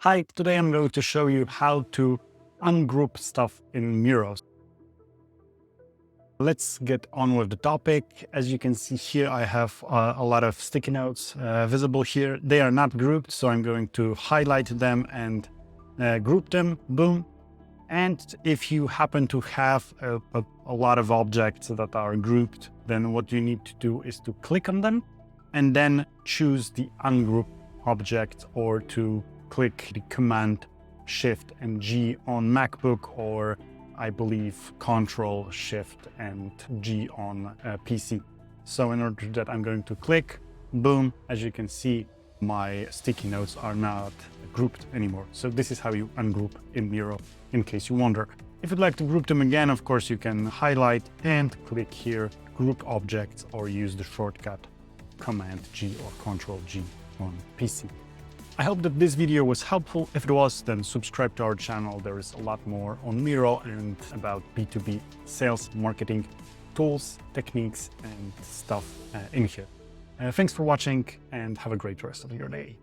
Hi, today I'm going to show you how to ungroup stuff in MIRO. Let's get on with the topic. As you can see here, I have a lot of sticky notes visible here. They are not grouped, so I'm going to highlight them and group them, boom. And if you happen to have a lot of objects that are grouped, then what you need to do is to click on them and then choose the ungroup object, or to click the Command Shift and G on MacBook, or I believe Control Shift and G on PC. So in order to do that, I'm going to click, boom. As you can see, my sticky notes are not grouped anymore. So this is how you ungroup in MIRO, in case you wonder. If you'd like to group them again, of course, you can highlight and click here, Group Objects, or use the shortcut Command G or Control G on PC. I hope that this video was helpful. If it was, then subscribe to our channel. There is a lot more on MIRO and about B2B sales, marketing, tools, techniques, and stuff in here. Thanks for watching and have a great rest of your day.